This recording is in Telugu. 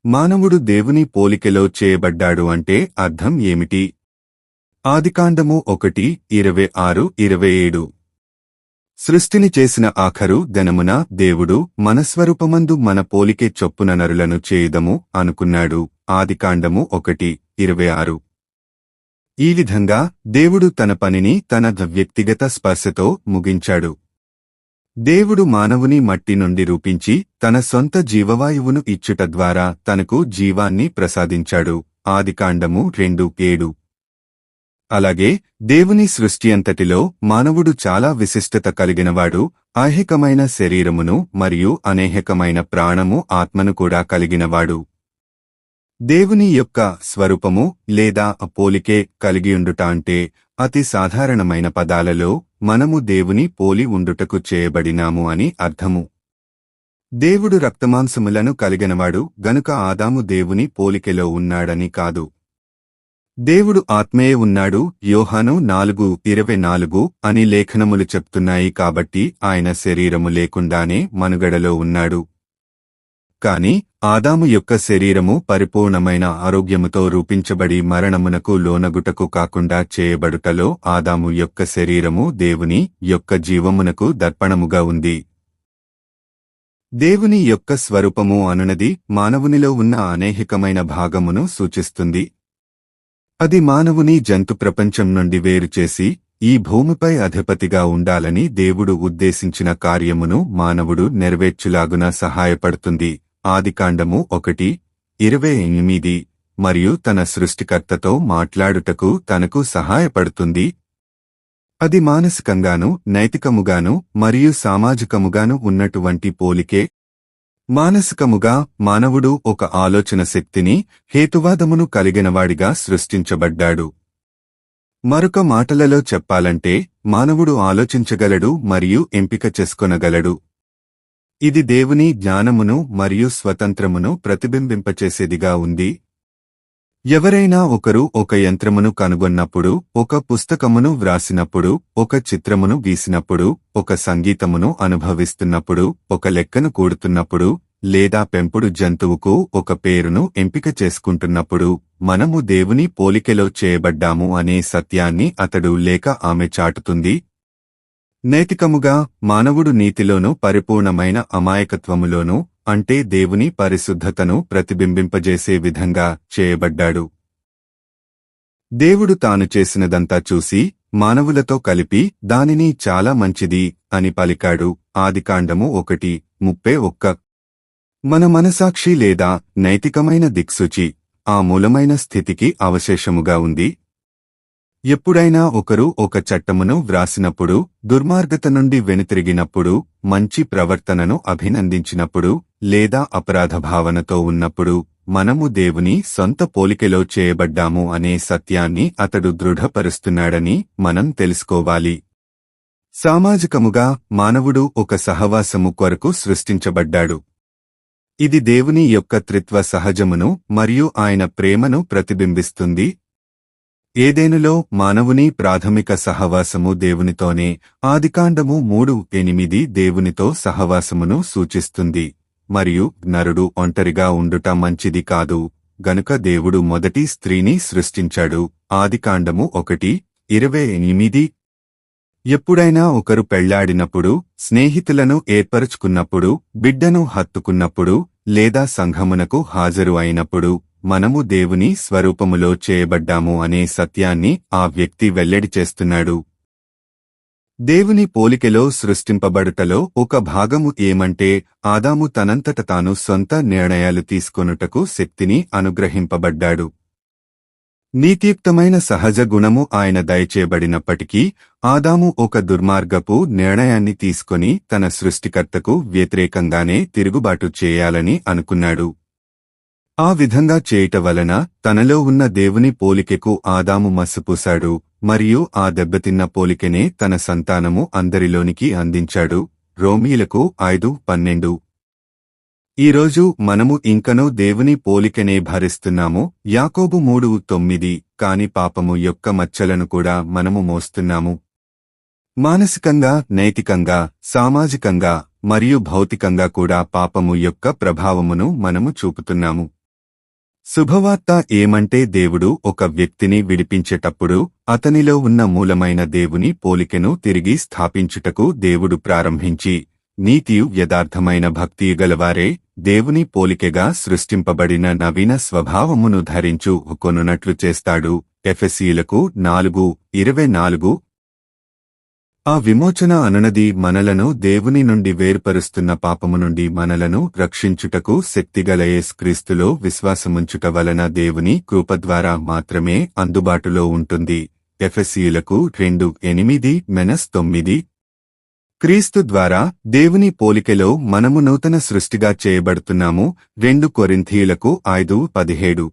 మానవుడు దేవుని పోలికలో చేయబడ్డాడు అంటే అర్థం ఏమిటి? ఆదికాండము 1:26-27 సృష్టిని చేసిన ఆఖరు దినమున దేవుడు మన స్వరూపమందు మన పోలికే చొప్పున నరులను చేయుదము అనుకున్నాడు. ఆదికాండము 1:26. ఈ విధంగా దేవుడు తన పనిని తన వ్యక్తిగత స్పర్శతో ముగించాడు. దేవుడు మానవుని మట్టి నుండి రూపించి తన సొంత జీవవాయువును ఇచ్చుట ద్వారా తనకు జీవాన్ని ప్రసాదించాడు. ఆదికాండము 2:7. అలాగే దేవుని సృష్టి అంతటిలో మానవుడు చాలా విశిష్టత కలిగినవాడు. ఐహికమైన శరీరమును మరియు అనేహకమైన ప్రాణము ఆత్మను కూడా కలిగినవాడు. దేవుని యొక్క స్వరూపము లేదా పోలికే కలిగియుండుట అంటే అతి సాధారణమైన పదాలలో మనము దేవుని పోలి ఉండుటకు చేయబడినాము అని అర్థము. దేవుడు రక్తమాంసములను కలిగినవాడు గనుక ఆదాము దేవుని పోలికెలో ఉన్నాడని కాదు. దేవుడు ఆత్మయే ఉన్నాడు. యోహాను 4:24 అని లేఖనములు చెప్తున్నాయి. కాబట్టి ఆయన శరీరము లేకుండానే మనుగడలో ఉన్నాడు. కాని ఆదాము యొక్క శరీరము పరిపూర్ణమైన ఆరోగ్యముతో రూపించబడి మరణమునకు లోనగుటకు కాకుండా చేయబడుటలో ఆదాము యొక్క శరీరము దేవుని యొక్క జీవమునకు దర్పణముగా ఉంది. దేవుని యొక్క స్వరూపము అనునది మానవునిలో ఉన్న అనేహికమైన భాగమును సూచిస్తుంది. అది మానవుని జంతు ప్రపంచం నుండి వేరుచేసి ఈ భూమిపై అధిపతిగా ఉండాలని దేవుడు ఉద్దేశించిన కార్యమును మానవుడు నెరవేర్చులాగున సహాయపడుతుంది. ఆదికాండము 1:28 మరియు తన సృష్టికర్తతో మాట్లాడుటకు తనకు సహాయపడుతుంది. అది మానసికంగాను నైతికముగాను మరియు సామాజికముగాను ఉన్నటువంటి పోలికే. మానసికముగా మానవుడు ఒక ఆలోచన శక్తిని, హేతువాదమును కలిగినవాడిగా సృష్టించబడ్డాడు. మరొక మాటలలో చెప్పాలంటే మానవుడు ఆలోచించగలడు మరియు ఎంపిక చేసుకొనగలడు. ఇది దేవుని జ్ఞానమును మరియు స్వతంత్రమును ప్రతిబింబింపచేసేదిగా ఉంది. ఎవరైనా ఒకరు ఒక యంత్రమును కనుగొన్నప్పుడు, ఒక పుస్తకమును వ్రాసినప్పుడు, ఒక చిత్రమును గీసినప్పుడు, ఒక సంగీతమును అనుభవిస్తున్నప్పుడు, ఒక లెక్కను కూడుతున్నప్పుడు, లేదా పెంపుడు జంతువుకు ఒక పేరును ఎంపిక చేసుకుంటున్నప్పుడు మనము దేవుని పోలికలో చేయబడ్డాము అనే సత్యాన్ని అతడు లేక ఆమె చాటుతుంది. నైతికముగా మానవుడు నీతిలోనూ పరిపూర్ణమైన అమాయకత్వములోనూ అంటే దేవుని పరిశుద్ధతను ప్రతిబింబింపజేసే విధంగా చేయబడ్డాడు. దేవుడు తాను చేసినదంతా చూసి మానవులతో కలిపి దానిని చాలా మంచిది అని పలికాడు. ఆదికాండము 1:31. మన మనసాక్షి లేదా నైతికమైన దిక్సూచి ఆ మూలమైన స్థితికి అవశేషముగా ఉంది. ఎప్పుడైనా ఒకరు ఒక చట్టమును వ్రాసినప్పుడు, దుర్మార్గత నుండి వెనుతిరిగినప్పుడు, మంచి ప్రవర్తనను అభినందించినప్పుడు, లేదా అపరాధ భావనతో ఉన్నప్పుడు మనము దేవుని సొంత పోలికలో చేయబడ్డాము అనే సత్యాన్ని అతడు దృఢపరుస్తున్నాడని మనం తెలుసుకోవాలి. సామాజికముగా మానవుడు ఒక సహవాసము కొరకు సృష్టించబడ్డాడు. ఇది దేవుని యొక్క త్రిత్వ సహజమును మరియు ఆయన ప్రేమను ప్రతిబింబిస్తుంది. ఏదెనులో మానవుని ప్రాథమిక సహవాసము దేవునితోనే. ఆదికాండము 3:8 దేవునితో సహవాసమును సూచిస్తుంది. మరియు నరుడు ఒంటరిగా ఉండుట మంచిది కాదు గనుక దేవుడు మొదటి స్త్రీని సృష్టించాడు. ఆదికాండము 1:28. ఎప్పుడైనా ఒకరు పెళ్లాడినప్పుడు, స్నేహితులను ఏర్పరుచుకున్నప్పుడు, బిడ్డను హత్తుకున్నప్పుడు లేదా సంఘమునకు హాజరు అయినప్పుడు మనము దేవుని స్వరూపములో చేయబడ్డాము అనే సత్యాన్ని ఆ వ్యక్తి వెల్లడి చేస్తున్నాడు. దేవుని పోలికలో సృష్టింపబడుటలో ఒక భాగము ఏమంటే ఆదాము తనంతట తాను సొంత నిర్ణయాలు తీసుకొనుటకు శక్తిని అనుగ్రహింపబడ్డాడు. నీతియుక్తమైన సహజ గుణము ఆయన దయచేయబడినప్పటికీ ఆదాము ఒక దుర్మార్గపు నిర్ణయాన్ని తీసుకొని తన సృష్టికర్తకు వ్యతిరేకంగానే తిరుగుబాటు చేయాలని అనుకున్నాడు. ఆ విధంగా చేయుట వలన తనలో ఉన్న దేవుని పోలికెకు ఆదాము మస్సుపూశాడు మరియు ఆ దెబ్బతిన్న పోలికెనే తన సంతానము అందరిలోనికి అందించాడు. రోమీయులకు 5:12. ఈరోజు మనము ఇంకనూ దేవుని పోలికనే భరిస్తున్నాము. యాకోబు 3:9. కాని పాపము యొక్క మచ్చలను కూడా మనము మోస్తున్నాము. మానసికంగా, నైతికంగా, సామాజికంగా మరియు భౌతికంగా కూడా పాపము యొక్క ప్రభావమును మనము చూపుతున్నాము. శుభవార్త ఏమంటే దేవుడు ఒక వ్యక్తిని విడిపించేటప్పుడు అతనిలో ఉన్న మూలమైన దేవుని పోలికెను తిరిగి స్థాపించుటకు దేవుడు ప్రారంభించి నీతియు యథార్థమైన భక్తియు గలవారే దేవుని పోలికెగా సృష్టింపబడిన నవీన స్వభావమును ధరించు కొనునట్లు చేస్తాడు. ఎఫెసీయులకు 4:24. ఆ విమోచన అనునది మనలను దేవుని నుండి వేర్పరుస్తున్న పాపము నుండి మనలను రక్షించుటకు శక్తిగల యేసుక్రీస్తులో విశ్వాసముంచుట వలన దేవుని కృప ద్వారా మాత్రమే అందుబాటులో ఉంటుంది. ఎఫెసీయులకు 2:8-9. క్రీస్తు ద్వారా దేవుని పోలికలో మనము నూతన సృష్టిగా చేయబడుతున్నాము. 2 కొరింథీయులకు 5:17.